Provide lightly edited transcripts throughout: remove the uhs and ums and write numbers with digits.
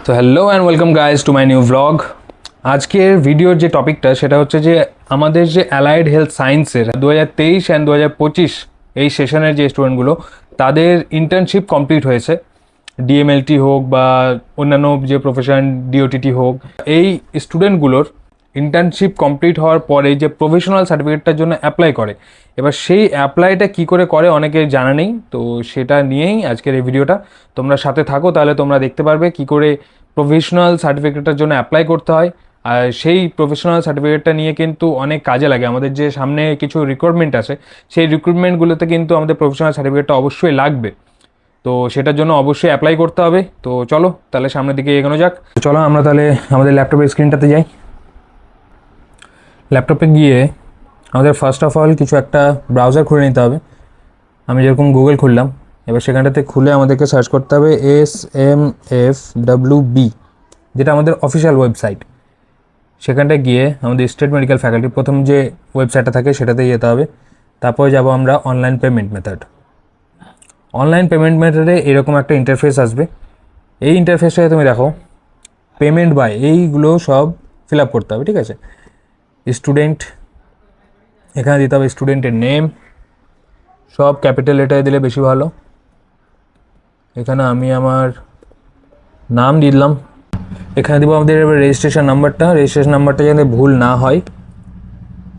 তো hello and welcome guys to my new vlog. আজকের ভিডিওর যে টপিকটা সেটা হচ্ছে যে আমাদের যে অ্যালাইড হেলথ সায়েন্সের 2023 অ্যান্ড 2025 এই সেশনের যে স্টুডেন্টগুলো তাদের ইন্টার্নশিপ কমপ্লিট হয়েছে, ডিএমএলটি হোক বা অন্যান্য যে প্রফেশন ডিওটিটি হোক, এই স্টুডেন্টগুলোর ইন্টার্নশিপ কমপ্লিট হওয়ার পরে যে প্রফেশনাল সার্টিফিকেটটার জন্য অ্যাপ্লাই করে, এবার সেই অ্যাপ্লাইটা কী করে অনেকে জানা নেই। তো সেটা নিয়েই আজকের এই ভিডিওটা, তোমরা সাথে থাকো তাহলে তোমরা দেখতে পারবে কী করে প্রফেশনাল সার্টিফিকেটটার জন্য অ্যাপ্লাই করতে হয়। আর সেই প্রফেশনাল সার্টিফিকেটটা নিয়ে কিন্তু অনেক কাজে লাগে। আমাদের যে সামনে কিছু রিক্রুটমেন্ট আছে, সেই রিক্রুটমেন্টগুলোতে কিন্তু আমাদের প্রফেশনাল সার্টিফিকেটটা অবশ্যই লাগবে। তো সেটার জন্য অবশ্যই অ্যাপ্লাই করতে হবে। তো চলো তাহলে সামনের দিকে এগোনো যাক। চলো আমরা তাহলে আমাদের ল্যাপটপের স্ক্রিনটাতে যাই। ল্যাপটপে গিয়ে আমাদের ফার্স্ট অফ অল কিছু একটা ব্রাউজার খুলে নিতে হবে। আমি যেরকম গুগল খুললাম, এবার সেখানটাতে খুলে আমাদেরকে সার্চ করতে হবে SMFWB, যেটা আমাদের অফিসিয়াল ওয়েবসাইট। সেখানটায় গিয়ে আমাদের স্টেট মেডিকেল ফ্যাকাল্টির প্রথম যে ওয়েবসাইটটা থাকে সেটাতে যেতে হবে। তারপরে যাব আমরা online payment method. Online payment মেথডে এরকম একটা ইন্টারফেস আসবে। এই ইন্টারফেসে তুমি দেখো পেমেন্ট বাই এইগুলো সব ফিল আপ করতে হবে, ঠিক আছে। স্টুডেন্ট, এখানে দিতে হবে স্টুডেন্টের নেম, সব ক্যাপিটাল লেটারে দিলে বেশি ভালো। এখানে আমি আমার নাম দিলাম। এখানে দেবো আমাদের এবার রেজিস্ট্রেশন নাম্বারটা যাতে ভুল না হয়,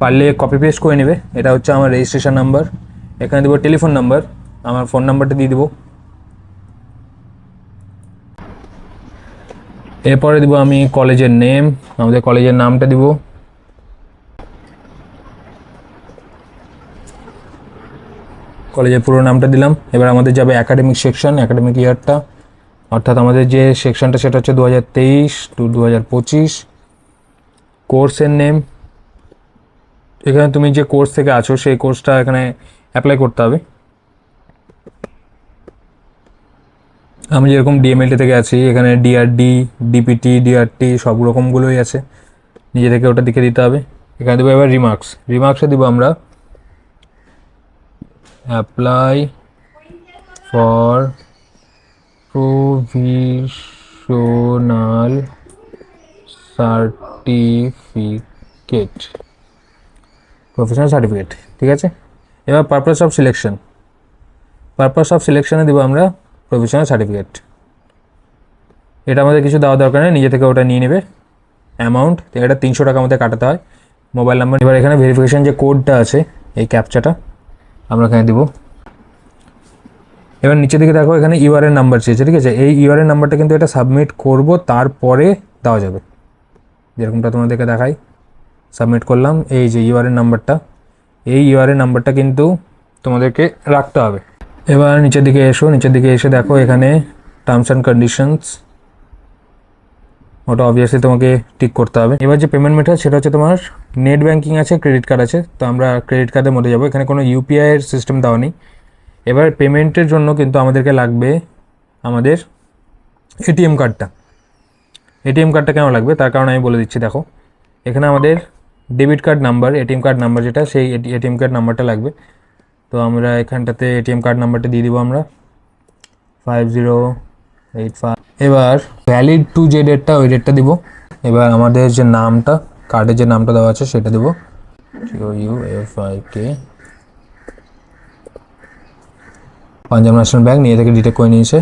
পারলে কপি পেস্ট করে নেবে। এটা হচ্ছে আমার রেজিস্ট্রেশন নাম্বার। এখানে দেবো টেলিফোন নাম্বার, আমার ফোন নাম্বারটা দিয়ে দেবো। এরপরে দেবো আমি কলেজের নেম, আমাদের কলেজের নামটা দিব। কলেজের পুরো নামটা দিলাম। এবার আমাদের যাবে অ্যাকাডেমিক সেকশন, অ্যাকাডেমিক ইয়ারটা, অর্থাৎ আমাদের যে সেকশনটা সেটা হচ্ছে 2023 টু 2025। কোর্সের নেম, এখানে তুমি যে কোর্স থেকে আছো সেই কোর্সটা এখানে অ্যাপ্লাই করতে হবে। আমি যেরকম ডিএমএলটি থেকে আছি, এখানে ডিআরডি, ডিপিটি, ডিআরটি সব রকমগুলোই আছে, নিজে থেকে ওটা দেখে দিতে হবে। এখানে দেবো এবার রিমার্কসে দিব আমরা অ্যাপ্লাই ফর প্রভিশনাল সার্টিফিকেট, ঠিক আছে। এবার পারপাস অফ সিলেকশনে দেবো আমরা প্রভিশনাল সার্টিফিকেট। এটা আমাদের কিছু দেওয়া দরকার নেই, নিজে থেকে ওটা নিয়ে নেবে। অ্যামাউন্ট, এটা 300 টাকা আমাদের কাটাতে হয়। মোবাইল নাম্বার, এবার এখানে ভেরিফিকেশন যে কোডটা আছে এই ক্যাপচাটা আমরা এখানে দেবো। এবার নিচে দিকে দেখো এখানে ইউআরএন নাম্বার চেয়েছে, ঠিক আছে। এই ইউআরএন নাম্বারটা কিন্তু এটা সাবমিট করব, তারপরে দেওয়া যাবে। যেরকমটা তোমাদেরকে দেখাই, সাবমিট করলাম, এই যে ইউআরএন নাম্বারটা, এই ইউআরএন নাম্বারটা কিন্তু তোমাদেরকে রাখতে হবে। এবার নিচের দিকে এসে দেখো এখানে টার্মস অ্যান্ড কন্ডিশনস, ওটা অবভিয়াসলি তোমাকে টিক করতে হবে। এবার যে পেমেন্ট মেথড সেটা হচ্ছে তোমার নেট ব্যাঙ্কিং আছে, ক্রেডিট কার্ড আছে। তো আমরা ক্রেডিট কার্ডের মধ্যে যাবো, এখানে কোনো ইউপিআইয়ের সিস্টেম দেওয়া নেই। এবার পেমেন্টের জন্য কিন্তু আমাদেরকে লাগবে আমাদের এটিএম কার্ডটা কেন লাগবে তার কারণ আমি বলে দিচ্ছি। দেখো এখানে আমাদের debit card number, ATM card number যেটা, সেই এটিএম কার্ড নাম্বারটা লাগবে। তো আমরা এখানটাতে এটিএম কার্ড নাম্বারটা দিয়ে দিব আমরা 5085। এবার ভ্যালিড টু যে ডেটটা, ওই ডেটটা দিব। এবার আমাদের যে নামটা, কার্ডের যে নামটা দেওয়া আছে সেটা দেবো, TOUFIK, পাঞ্জাব ন্যাশনাল ব্যাঙ্ক, নিয়ে থেকে ডিটেক্ট করে নিয়েছে।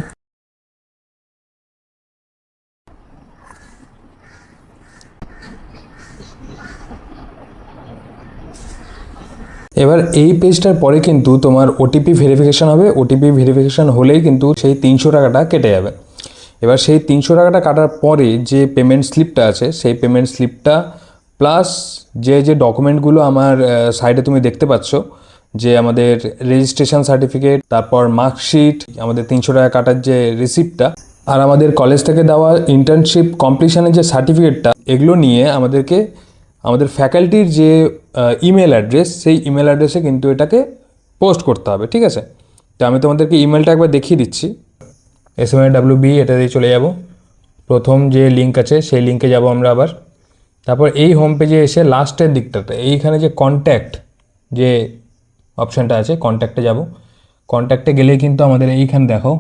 এবার এই পেজটার পরে কিন্তু তোমার ওটিপি ভেরিফিকেশান হবে। ওটিপি ভেরিফিকেশান হলেই কিন্তু সেই 300 টাকাটা কেটে যাবে। এবার সেই 300 টাকাটা কাটার পরে যে পেমেন্ট স্লিপটা আছে, সেই পেমেন্ট স্লিপটা প্লাস যে যে ডকুমেন্টগুলো আমার সাইডে তুমি দেখতে পাচ্ছ, যে আমাদের রেজিস্ট্রেশন সার্টিফিকেট, তারপর মার্কশিট, আমাদের 300 টাকা কাটার যে রিসিপ্টটা, আর আমাদের কলেজ থেকে দেওয়া ইন্টার্নশিপ কমপ্লিশনের যে সার্টিফিকেটটা, এগুলো নিয়ে আমাদেরকে আমাদের ফ্যাকাল্টির যে ইমেল অ্যাড্রেস, সেই ইমেল অ্যাড্রেসে কিন্তু এটাকে পোস্ট করতে হবে, ঠিক আছে। তো আমি তোমাদেরকে ইমেলটা একবার দেখিয়ে দিচ্ছি। SMFWB, এটা দিয়ে চলে যাব। প্রথম যে লিঙ্ক আছে সেই লিঙ্কে যাব আমরা আবার। তারপর এই হোম পেজে এসে লাস্টের দিকটাতে এইখানে যে কন্ট্যাক্ট যে অপশানটা আছে, কন্ট্যাক্টে যাব। কন্ট্যাক্টে গেলেই কিন্তু আমাদের এইখানে দেখো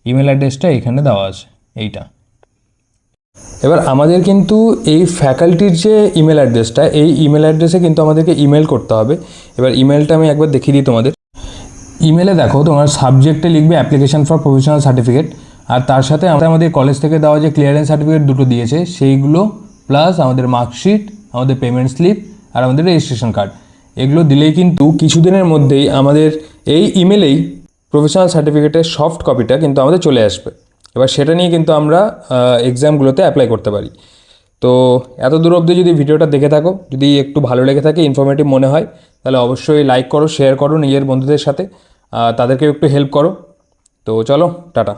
ইমেল অ্যাড্রেসটা এইখানে দেওয়া আছে, এইটা এবার আমাদের কিন্তু এই ফ্যাকাল্টির যে ইমেল অ্যাড্রেসটা, এই ইমেল অ্যাড্রেসে কিন্তু আমাদেরকে ইমেল করতে হবে। এবার ইমেলটা আমি একবার দেখিয়ে দিই তোমাদের। ইমেলে দেখো তোমার সাবজেক্টে লিখবে অ্যাপ্লিকেশন ফর প্রফেশনাল সার্টিফিকেট, আর তার সাথে আমাদের কলেজ থেকে দেওয়া যে ক্লিয়ারেন্স সার্টিফিকেট দুটো দিয়েছে সেইগুলো, প্লাস আমাদের মার্কশিট, আমাদের পেমেন্ট স্লিপ আর আমাদের রেজিস্ট্রেশন কার্ড, এগুলো দিলেই কিন্তু কিছুদিনের মধ্যেই আমাদের এই ইমেলেই প্রফেশনাল সার্টিফিকেটের সফট কপিটা কিন্তু আমাদের চলে আসবে। এবার সেটা নিয়ে কিন্তু আমরা এক্সামগুলোতে অ্যাপ্লাই করতে পারি। তো এত দূর অবধি যদি ভিডিওটা দেখে থাকো, যদি একটু ভালো লেগে থাকে, ইনফরমেটিভ মনে হয়, তাহলে অবশ্যই লাইক করো, শেয়ার করো নিজের বন্ধুদের সাথে, তাদেরকেও একটু হেল্প করো। তো চলো, টাটা।